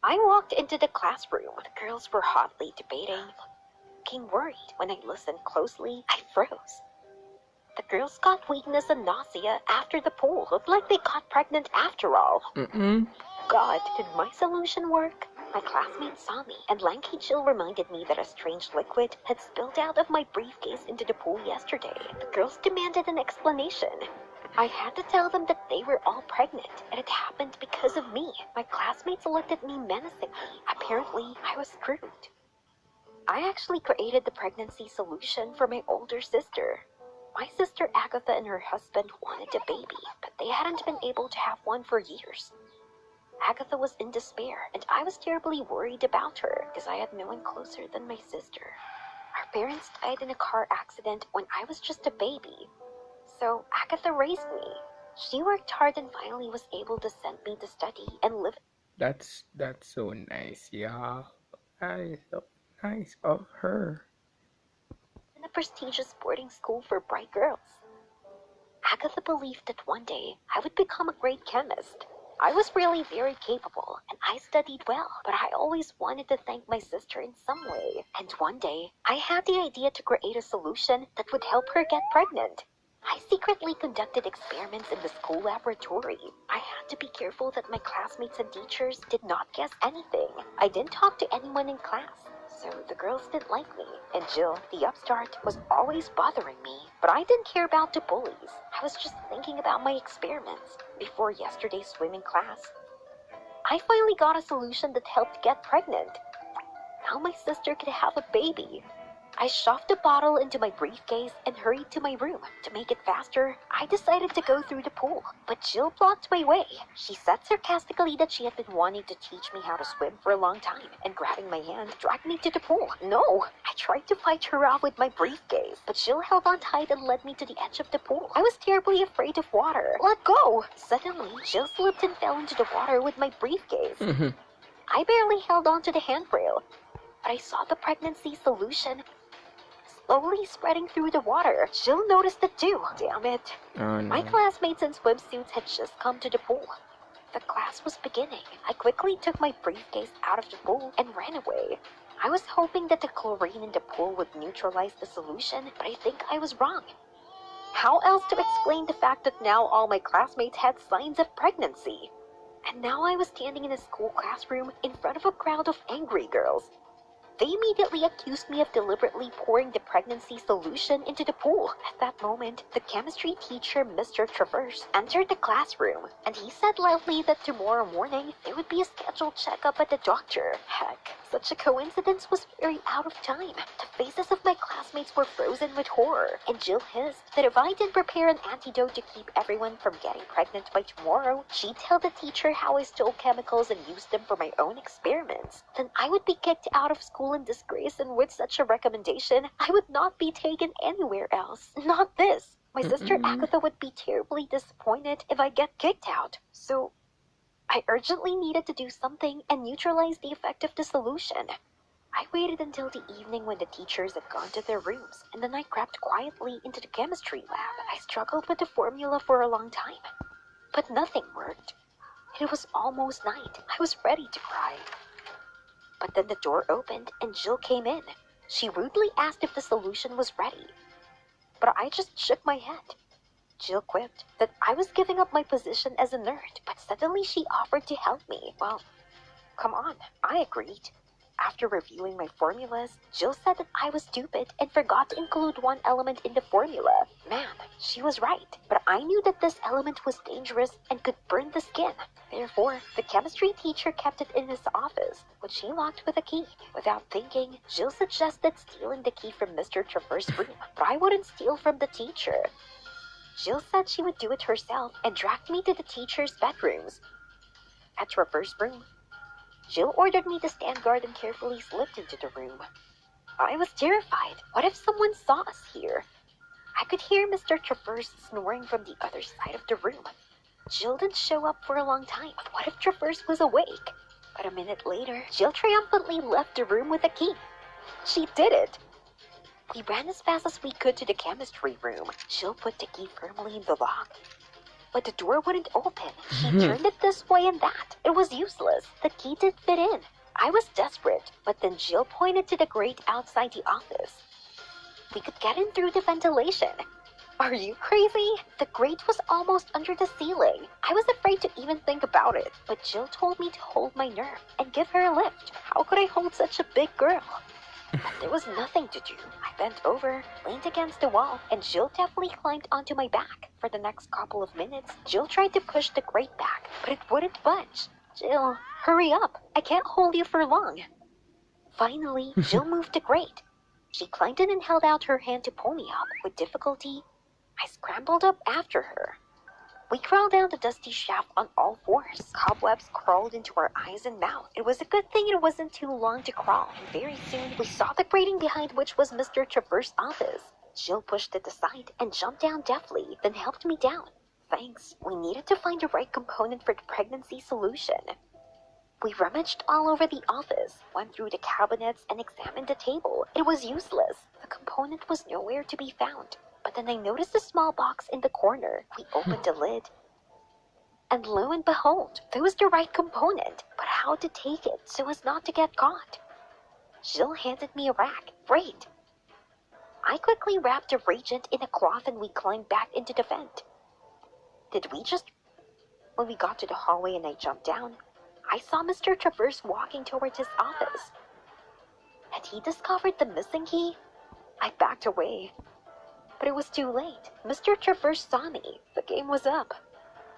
I walked into the classroom. The girls were hotly debating. Looking worried, when I listened closely, I froze. The girls got weakness and nausea after the pool. Looked like they got pregnant after all. God, did my solution work? My classmates saw me, and Lanky Jill reminded me that a strange liquid had spilled out of my briefcase into the pool yesterday. The girls demanded an explanation. I had to tell them that they were all pregnant, and it happened because of me. My classmates looked at me menacingly. Apparently, I was screwed. I actually created the pregnancy solution for my older sister. My sister Agatha and her husband wanted a baby, but they hadn't been able to have one for years. Agatha was in despair, and I was terribly worried about her because I had no one closer than my sister. Our parents died in a car accident when I was just a baby, so Agatha raised me. She worked hard and finally was able to send me to study and live That's so nice. Yeah, that is so nice of her. in a prestigious boarding school for bright girls. Agatha believed that one day I would become a great chemist. I was really very capable, and I studied well, but I always wanted to thank my sister in some way. And one day, I had the idea to create a solution that would help her get pregnant. I secretly conducted experiments in the school laboratory. I had to be careful that my classmates and teachers did not guess anything. I didn't talk to anyone in class, so the girls didn't like me. And Jill, the upstart, was always bothering me. But I didn't care about the bullies. I was just thinking about my experiments before yesterday's swimming class. I finally got a solution that helped get pregnant. Now my sister could have a baby. I shoved the bottle into my briefcase and hurried to my room. To make it faster, I decided to go through the pool, but Jill blocked my way. She said sarcastically that she had been wanting to teach me how to swim for a long time, and grabbing my hand, dragged me to the pool. No! I tried to fight her off with my briefcase, but Jill held on tight and led me to the edge of the pool. I was terribly afraid of water. Let go! Suddenly, Jill slipped and fell into the water with my briefcase. I barely held on to the handrail, but I saw the pregnancy solution slowly spreading through the water. Jill noticed it too. Damn it. Oh My no. classmates in swimsuits had just come to the pool. The class was beginning. I quickly took my briefcase out of the pool and ran away. I was hoping that the chlorine in the pool would neutralize the solution, but I think I was wrong. How else to explain the fact that now all my classmates had signs of pregnancy? And now I was standing in a school classroom in front of a crowd of angry girls. They immediately accused me of deliberately pouring the pregnancy solution into the pool. At that moment, the chemistry teacher, Mr. Traverse, entered the classroom, and he said loudly that tomorrow morning there would be a scheduled checkup at the doctor. Heck, such a coincidence was very out of time. The faces of my classmates were frozen with horror, and Jill hissed that if I didn't prepare an antidote to keep everyone from getting pregnant by tomorrow, she'd tell the teacher how I stole chemicals and used them for my own experiments. Then I would be kicked out of school in disgrace, and with such a recommendation, I would not be taken anywhere else. Not this. My sister Agatha would be terribly disappointed if I get kicked out. So I urgently needed to do something and neutralize the effect of the solution. I waited until the evening when the teachers had gone to their rooms, and then I crept quietly into the chemistry lab. I struggled with the formula for a long time, but nothing worked. It was almost night. I was ready to cry. But then the door opened and Jill came in. She rudely asked if the solution was ready, but I just shook my head. Jill quipped that I was giving up my position as a nerd, but suddenly she offered to help me. Well, come on, I agreed. After reviewing my formulas, Jill said that I was stupid and forgot to include one element in the formula. Man, she was right, but I knew that this element was dangerous and could burn the skin. Therefore, the chemistry teacher kept it in his office, which she locked with a key. Without thinking, Jill suggested stealing the key from Mr. Traverse's room, but I wouldn't steal from the teacher. Jill said she would do it herself and dragged me to the teacher's bedrooms. At Traverse's room, Jill ordered me to stand guard and carefully slipped into the room. I was terrified. What if someone saw us here? I could hear Mr. Traverse snoring from the other side of the room. Jill didn't show up for a long time. What if Traverse was awake? But a minute later, Jill triumphantly left the room with a key. She did it! We ran as fast as we could to the chemistry room. Jill put the key firmly in the lock. but the door wouldn't open. She turned it this way and that. It was useless. The key didn't fit in. I was desperate, but then Jill pointed to the grate outside the office. We could get in through the ventilation. Are you crazy? The grate was almost under the ceiling. I was afraid to even think about it, but Jill told me to hold my nerve and give her a lift. How could I hold such a big girl? But there was nothing to do. I bent over, leaned against the wall, and Jill deftly climbed onto my back. For the next couple of minutes, Jill tried to push the grate back, but it wouldn't budge. Jill, hurry up. I can't hold you for long. Finally, Jill moved the grate. She climbed in and held out her hand to pull me up. With difficulty, I scrambled up after her. We crawled down the dusty shaft on all fours. Cobwebs crawled into our eyes and mouth. It was a good thing it wasn't too long to crawl. And very soon, we saw the grating behind which was Mr. Traverse's office. Jill pushed it aside and jumped down deftly, then helped me down. Thanks. We needed to find the right component for the pregnancy solution. We rummaged all over the office, went through the cabinets, and examined the table. It was useless. The component was nowhere to be found. But then I noticed a small box in the corner. We opened the lid. And lo and behold, there was the right component. But how to take it so as not to get caught? Jill handed me a rack. Great. I quickly wrapped the reagent in a cloth and we climbed back into the vent. When we got to the hallway and I jumped down, I saw Mr. Traverse walking towards his office. Had he discovered the missing key? I backed away. But it was too late. Mr. Traverse saw me. The game was up.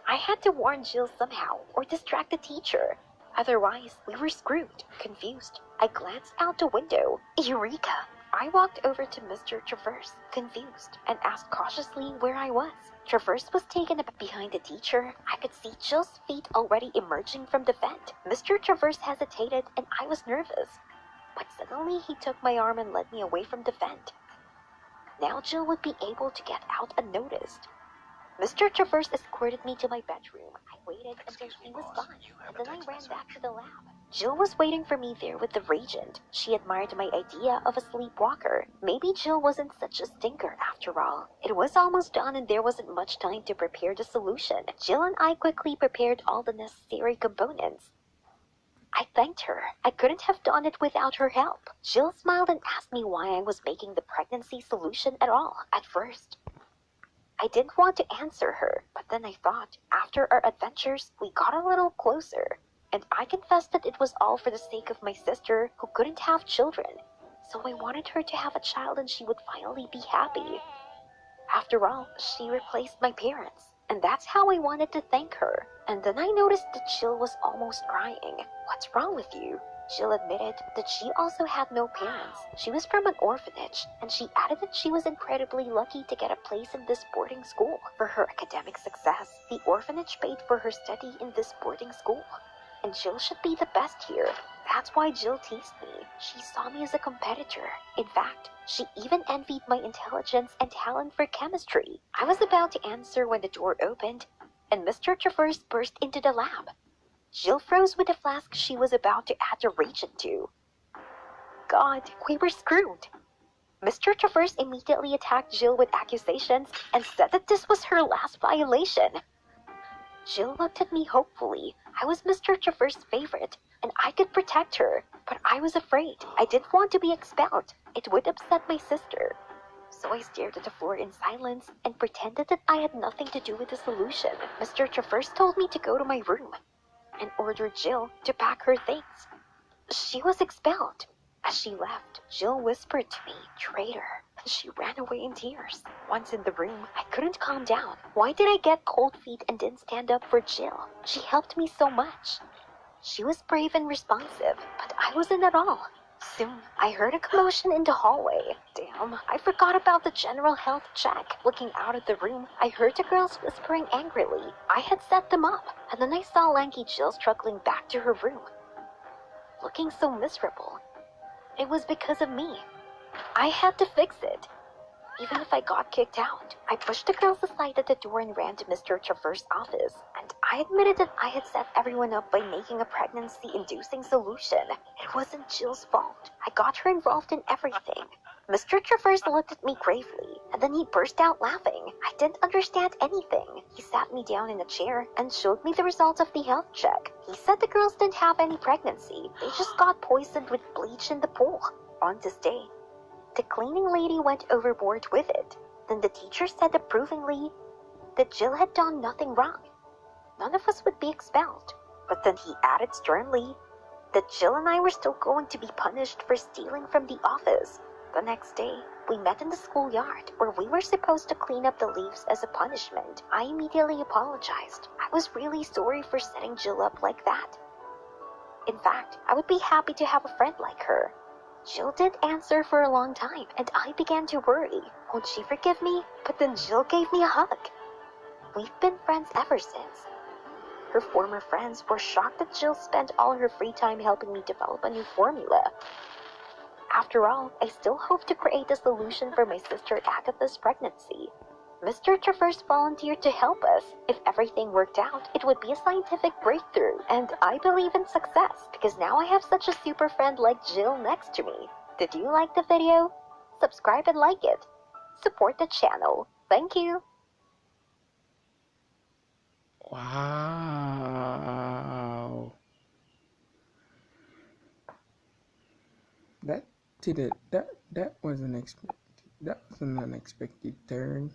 I had to warn Jill somehow, or distract the teacher. Otherwise, we were screwed. Confused, I glanced out the window. Eureka! I walked over to Mr. Traverse, confused, and asked cautiously where I was. Traverse was taken up behind the teacher. I could see Jill's feet already emerging from the vent. Mr. Traverse hesitated, and I was nervous. But suddenly he took my arm and led me away from the vent. Now Jill would be able to get out unnoticed. Mr. Traverse escorted me to my bedroom. I waited until he was gone, and then I ran back to the lab. Jill was waiting for me there with the reagent. She admired my idea of a sleepwalker. Maybe Jill wasn't such a stinker after all. It was almost done and there wasn't much time to prepare the solution. Jill and I quickly prepared all the necessary components. I thanked her. I couldn't have done it without her help. Jill smiled and asked me why I was making the pregnancy solution at all. At first, I didn't want to answer her, but then I thought, after our adventures, we got a little closer. And I confessed that it was all for the sake of my sister, who couldn't have children. So I wanted her to have a child and she would finally be happy. After all, she replaced my parents. And that's how I wanted to thank her. And then I noticed that Jill was almost crying. What's wrong with you? Jill admitted that she also had no parents. She was from an orphanage, and she added that she was incredibly lucky to get a place in this boarding school. For her academic success, the orphanage paid for her study in this boarding school. And Jill should be the best here. That's why Jill teased me. She saw me as a competitor. In fact, she even envied my intelligence and talent for chemistry. I was about to answer when the door opened, and Mr. Traverse burst into the lab. Jill froze with the flask she was about to add the reagent to. God, we were screwed. Mr. Traverse immediately attacked Jill with accusations and said that this was her last violation. Jill looked at me hopefully. I was Mr. Traverse's favorite, and I could protect her, but I was afraid. I didn't want to be expelled. It would upset my sister. So I stared at the floor in silence and pretended that I had nothing to do with the solution. Mr. Traverse told me to go to my room and ordered Jill to pack her things. She was expelled. As she left, Jill whispered to me, "Traitor," and she ran away in tears. Once in the room, I couldn't calm down. Why did I get cold feet and didn't stand up for Jill? She helped me so much. She was brave and responsive, but I wasn't at all. Soon, I heard a commotion in the hallway. Damn, I forgot about the general health check. Looking out of the room, I heard the girls whispering angrily. I had set them up, and then I saw lanky Jill struggling back to her room, looking so miserable. It was because of me. I had to fix it. Even if I got kicked out, I pushed the girls aside at the door and ran to Mr. Traverse's office. And I admitted that I had set everyone up by making a pregnancy-inducing solution. It wasn't Jill's fault. I got her involved in everything. Mr. Traverse looked at me gravely. And then he burst out laughing. I didn't understand anything. He sat me down in a chair and showed me the results of the health check. He said the girls didn't have any pregnancy. They just got poisoned with bleach in the pool. On this day, the cleaning lady went overboard with it. Then the teacher said approvingly that Jill had done nothing wrong. None of us would be expelled. But then he added sternly that Jill and I were still going to be punished for stealing from the office. The next day, we met in the schoolyard where we were supposed to clean up the leaves as a punishment. I immediately apologized. I was really sorry for setting Jill up like that. In fact, I would be happy to have a friend like her. Jill didn't answer for a long time, and I began to worry. Won't she forgive me? But then Jill gave me a hug. We've been friends ever since. Her former friends were shocked that Jill spent all her free time helping me develop a new formula. After all, I still hope to create a solution for my sister Agatha's pregnancy. Mr. Traverse volunteered to help us. If everything worked out, it would be a scientific breakthrough, and I believe in success because now I have such a super friend like Jill next to me. Did you like the video? Subscribe and like it. Support the channel. Thank you. Wow. That was an unexpected turn.